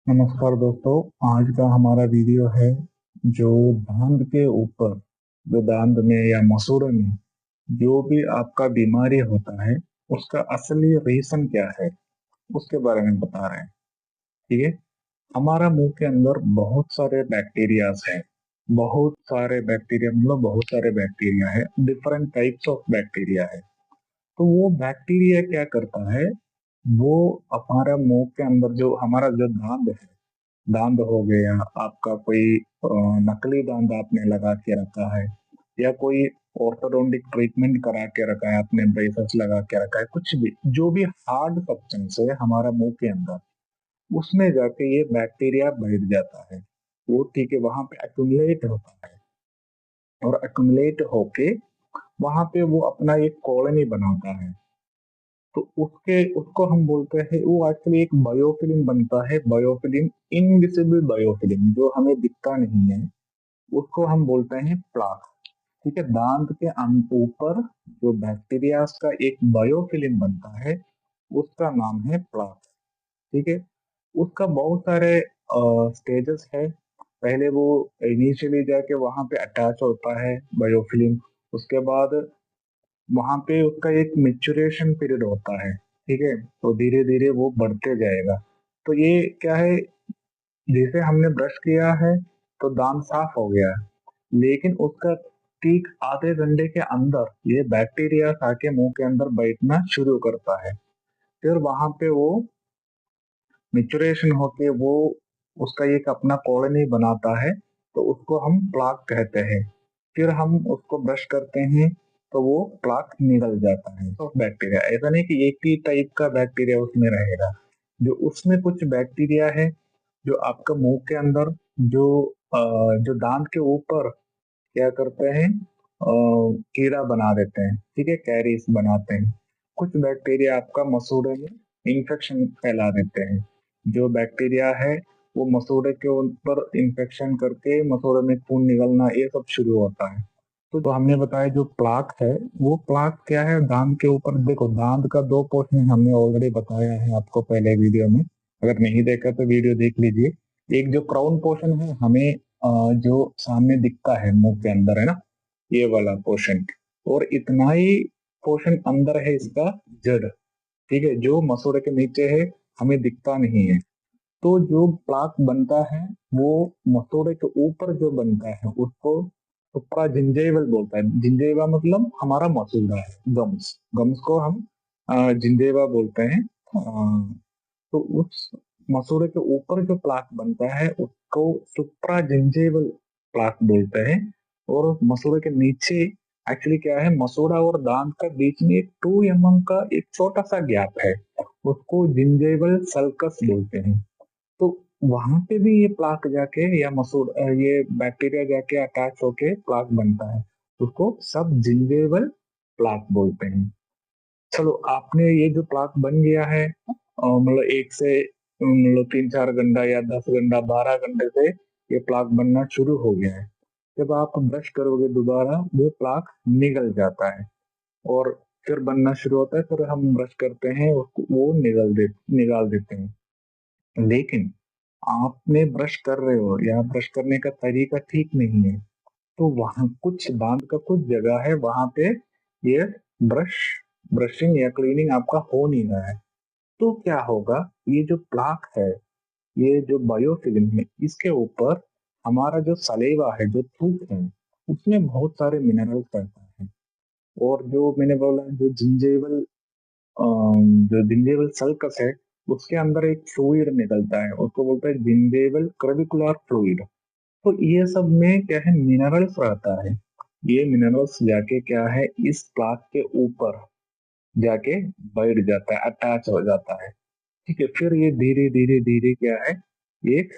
नमस्कार दोस्तों। आज का हमारा वीडियो है जो दांत के ऊपर, जो दांत में या मसूड़े में जो भी आपका बीमारी होता है उसका असली रीजन क्या है उसके बारे में बता रहे हैं। ठीक है। हमारा मुंह के अंदर बहुत सारे बैक्टीरियाज हैं। बहुत सारे बैक्टीरिया मतलब बहुत सारे बैक्टीरिया है, डिफरेंट टाइप्स ऑफ बैक्टीरिया है। तो वो बैक्टीरिया क्या करता है, वो हमारा मुंह के अंदर जो हमारा जो दांत है, दांत हो गया आपका, कोई नकली दांत आपने लगा के रखा है या कोई ऑर्थोडोंटिक ट्रीटमेंट करा के रखा है, आपने ब्रेसेस लगा के रखा है, कुछ भी जो भी हार्ड सब्सटेंस है हमारा मुंह के अंदर, उसमें जाके ये बैक्टीरिया बैठ जाता है। वो ठीक है, वहां पे एक्यूमुलेट होता है और एक्यूमुलेट होके वहां पे वो अपना एक कॉलोनी बनाता है। तो उसके उसको हम बोलते हैं, वो एक्चुअली एक बायोफिल्म बनता है, बायोफिल्म, इनविजिबल बायोफिल्म जो हमें दिखता नहीं है, उसको हम बोलते हैं प्लाक। ठीक है। दांत के ऊपर जो बैक्टीरिया का एक बायोफिल्म बनता है उसका नाम है प्लाक। ठीक है। उसका बहुत सारे स्टेजेस है। पहले वो इनिशियली जाके वहां पे अटैच होता है बायोफिल्म। उसके बाद वहां पे उसका एक मेच्योरेशन पीरियड होता है। ठीक है। तो धीरे धीरे वो बढ़ते जाएगा। तो ये क्या है, जैसे हमने ब्रश किया है तो दांत साफ हो गया, लेकिन उसका ठीक आधे घंटे के अंदर ये बैक्टीरिया आके मुंह के अंदर बैठना शुरू करता है। फिर वहां पे वो मेच्योरेशन होके वो उसका एक अपना कॉलोनी बनाता है, तो उसको हम प्लाक कहते हैं। फिर हम उसको ब्रश करते हैं तो वो प्लाक निकल जाता है। तो बैक्टीरिया ऐसा नहीं कि एक ही टाइप का बैक्टीरिया उसमें रहेगा, जो उसमें कुछ बैक्टीरिया है जो आपका मुंह के अंदर, जो जो दांत के ऊपर क्या करते हैं, कीड़ा बना देते हैं। ठीक है, कैरीज बनाते हैं। कुछ बैक्टीरिया आपका मसूड़े में इंफेक्शन फैला देते हैं। जो बैक्टीरिया है वो मसूड़े के ऊपर इंफेक्शन करके मसूड़े में खून निकलना, ये सब शुरू होता है। तो हमने बताया जो प्लाक है, वो प्लाक क्या है, दांत के ऊपर। देखो, दांत का दो पोर्शन हमने ऑलरेडी बताया है आपको पहले वीडियो में। अगर नहीं देखा तो वीडियो देख लीजिए। एक जो क्राउन पोर्शन है हमें जो सामने दिखता है मुंह के अंदर, है ना, ये वाला पोर्शन। और इतना ही पोर्शन अंदर है इसका, जड़। ठीक है, जो मसूड़े के नीचे है, हमें दिखता नहीं है। तो जो प्लाक बनता है वो मसूड़े के ऊपर जो बनता है उसको सुप्रा जिंजेवल बोलता है। जिंजेवा मतलब हमारा मसूड़ा है, गम्स। गम्स को हम जिंजेवा बोलते हैं। तो उस मसूड़े के ऊपर जो प्लाक बनता है उसको सुप्रा जिंजेवल प्लाक बोलते हैं। और मसूड़े के नीचे एक्चुअली क्या है, मसूड़ा और दांत का बीच में एक 2 mm का एक छोटा सा गैप है, उसको जिंजेवल सल्कस बोलते हैं। तो वहां पे भी ये प्लाक जाके या ये बैक्टीरिया जाके अटैच होके प्लाक बनता है, उसको सब जिंजेबल प्लाक बोलते हैं। चलो, आपने ये जो प्लाक बन गया है, मतलब एक से मतलब 3-4 घंटा या 10 घंटा 12 घंटे से ये प्लाक बनना शुरू हो गया है। जब आप ब्रश करोगे दोबारा वो प्लाक निकल जाता है और फिर बनना शुरू होता है। फिर हम ब्रश करते हैं उसको, वो निकाल देते हैं। लेकिन आपने ब्रश कर रहे हो या ब्रश करने का तरीका ठीक नहीं है, तो वहां कुछ दांत का कुछ जगह है वहां पे ये ब्रश ब्रशिंग या क्लीनिंग आपका हो नहीं रहा है। तो क्या होगा, ये जो प्लाक है, ये जो बायोफिल्म है, इसके ऊपर हमारा जो सलेवा है, जो थूक है, उसमें बहुत सारे मिनरल्स रहता है। और जो मैंने बोला, जो जिंजेबल सल्कस है, उसके अंदर एक फ्लूइड निकलता है, उसको बोलते हैं जिंजेबल क्रविकुलर फ्लूइड। तो ये सब में क्या है, मिनरल्स रहता है। ये मिनरल्स जाके क्या है, इस प्लाक के ऊपर जाके बैठ जाता है, अटैच हो जाता है। ठीक है। फिर ये धीरे धीरे धीरे क्या है, एक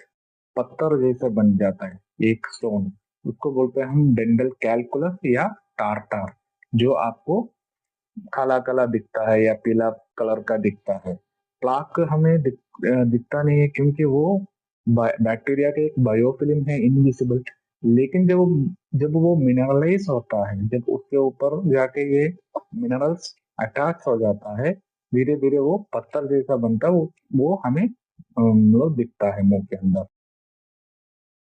पत्थर जैसा बन जाता है, एक स्टोन। उसको बोलते हैं हम डेंटल कैलकुलस या टार्टार, जो आपको काला काला दिखता है या पीला कलर का दिखता है। प्लाक हमें दिखता नहीं है क्योंकि वो बैक्टीरिया के एक बायोफिल्म है, इनविजिबल। लेकिन जब वो मिनरलाइज होता है, जब उसके ऊपर जाके ये मिनरल्स अटैच हो जाता है, धीरे धीरे वो पत्थर जैसा बनता है, वो हमें मतलब दिखता है मुंह के अंदर।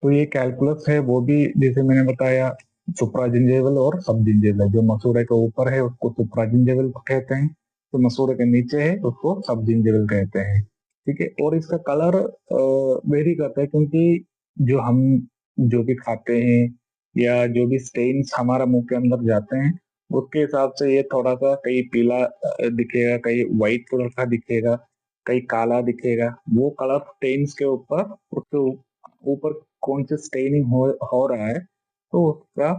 तो ये कैलकुलस है वो भी जैसे मैंने बताया सुप्राजिंजेबल और सबजिंजेबल। जो मसूड़े के ऊपर है उसको सुप्राजिंजेबल कहते हैं, जो मसूड़े के नीचे है उसको सबजिंजेबल कहते हैं। ठीक है। और इसका कलर वेरी करता है, क्योंकि जो हम जो भी खाते हैं या जो भी स्टेन्स हमारा मुंह के अंदर जाते हैं उसके हिसाब से ये थोड़ा सा कहीं पीला दिखेगा, कहीं व्हाइट कलर का दिखेगा, कहीं काला दिखेगा। वो कलर स्टेन्स के ऊपर, उसके ऊपर कौन से स्टेनिंग हो रहा है तो उसका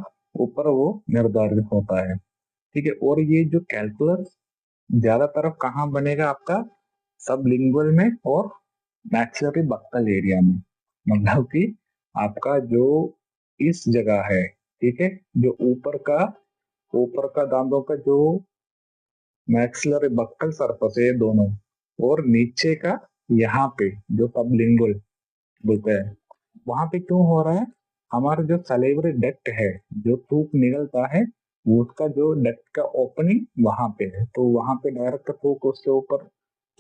ऊपर वो निर्धारित होता है। ठीक है। और ये जो कैलकुलस ज्यादातर कहाँ बनेगा आपका, सबलिंगुअल में और मैक्सिलरी बक्कल एरिया में। मतलब कि आपका जो इस जगह है, ठीक है, जो ऊपर का दांतों का जो मैक्सिलरी बक्कल सरफेस है दोनों, और नीचे का यहाँ पे जो सबलिंगुअल बोलते हैं, वहां पे क्यों हो रहा है, हमारा जो सलेवरी डक्ट है, जो थूक निकलता है, वो उसका जो डक्ट का ओपनिंग वहां पे है, तो वहां पे डायरेक्ट थूक उसके ऊपर,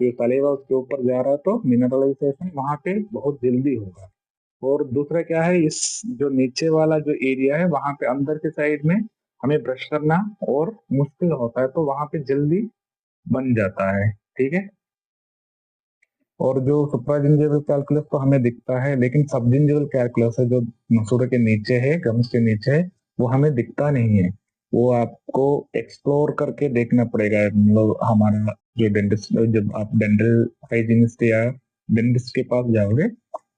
जो सलेवा उसके ऊपर जा रहा है, तो मिनरलाइजेशन वहां पे बहुत जल्दी होगा। और दूसरा क्या है, इस जो नीचे वाला जो एरिया है वहां पे अंदर के साइड में हमें ब्रश करना और मुश्किल होता है, तो वहां पे जल्दी बन जाता है। ठीक है। और जो सुप्राजिंजेबल कैलकुलस तो हमें दिखता है, लेकिन सबजिंजेबल कैलकुलस है जो मसूड़े के नीचे है, गम्स के नीचे है, वो हमें दिखता नहीं है। वो आपको एक्सप्लोर करके देखना पड़ेगा। मतलब हमारा जो डेंटिस्ट, जब आप डेंटल हाइजीनिस्ट या डेंटिस्ट के पास जाओगे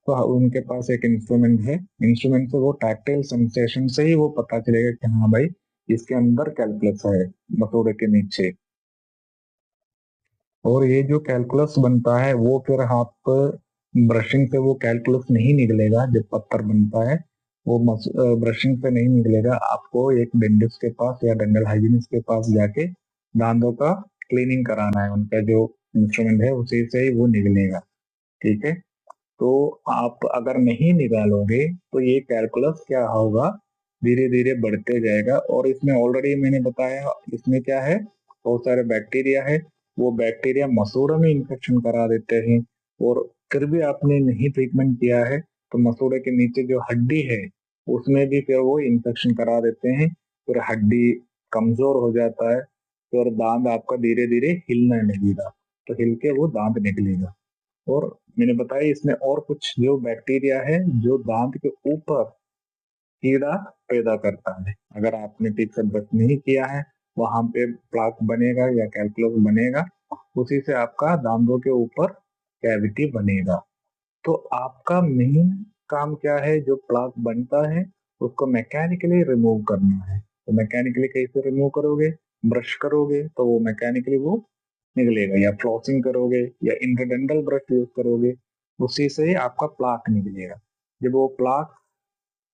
तो उनके पास एक इंस्ट्रूमेंट है, इंस्ट्रूमेंट से वो टैक्टाइल सेंसेशन से ही वो पता चलेगा कि हाँ भाई इसके अंदर कैलकुलस है मसूड़े के नीचे। और ये जो कैलकुलस बनता है वो फिर आप ब्रशिंग से वो कैलकुलस नहीं निकलेगा, जब पत्थर बनता है वो ब्रशिंग से नहीं निकलेगा। आपको एक डेंटिस्ट के पास या डेंटल हाइजीनिस्ट के पास जाके दांतों का क्लीनिंग कराना है, उनका जो इंस्ट्रूमेंट है उसी से ही वो निकलेगा। ठीक है। तो आप अगर नहीं निकालोगे तो ये कैलकुलस क्या होगा, धीरे धीरे बढ़ते जाएगा। और इसमें ऑलरेडी मैंने बताया इसमें क्या है, बहुत सारे बैक्टीरिया है, वो बैक्टीरिया मसूड़ों में इन्फेक्शन करा देते हैं। और फिर भी आपने नहीं ट्रीटमेंट किया है तो मसूड़े के नीचे जो हड्डी है उसमें भी फिर वो इन्फेक्शन करा देते हैं, फिर हड्डी कमजोर हो जाता है, फिर दांत आपका धीरे धीरे हिलने लगेगा, तो हिल के वो दांत निकलेगा। और मैंने बताया इसमें और कुछ जो बैक्टीरिया है जो दांत के ऊपर कीड़ा पैदा करता है। अगर आपने ठीक से ब्रश नहीं किया है वहां पे प्लाक बनेगा या कैलकुलस बनेगा, उसी से आपका दांतों के ऊपर कैविटी बनेगा। तो आपका मेन काम क्या है, जो प्लाक बनता है उसको मैकेनिकली रिमूव करना है। तो मैकेनिकली कैसे रिमूव करोगे, ब्रश करोगे तो वो मैकेनिकली वो निकलेगा, या फ्लॉसिंग करोगे या इंटरडेंटल ब्रश यूज करोगे, उसी से ही आपका प्लाक निकलेगा। जब वो प्लाक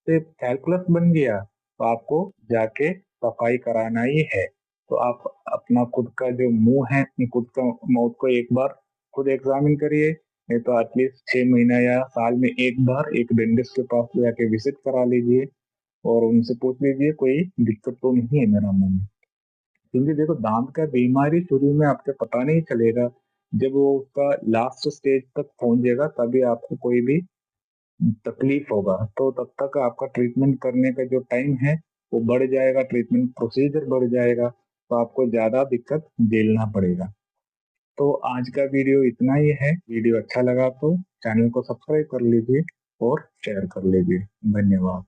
से कैलकुलस बन गया तो आपको जाके सफाई कराना ही है। तो आप अपना खुद का जो मुंह है, अपनी खुद का माउथ को एक बार खुद एग्जामिन करिए, नहीं तो एटलीस्ट 6 महीना या साल में एक बार एक डेंटिस्ट के पास जाके विजिट करा लीजिए और उनसे पूछ लीजिए कोई दिक्कत तो नहीं है मेरा मुंह में। क्योंकि देखो दांत का बीमारी शुरू में आपको पता नहीं चलेगा, जब वो उसका लास्ट स्टेज तक पहुंचेगा तभी आपको कोई भी तकलीफ होगा, तो तब तक आपका ट्रीटमेंट करने का जो टाइम है वो बढ़ जाएगा, ट्रीटमेंट प्रोसीजर बढ़ जाएगा, तो आपको ज्यादा दिक्कत झेलना पड़ेगा। तो आज का वीडियो इतना ही है। वीडियो अच्छा लगा तो चैनल को सब्सक्राइब कर लीजिए और शेयर कर लीजिए। धन्यवाद।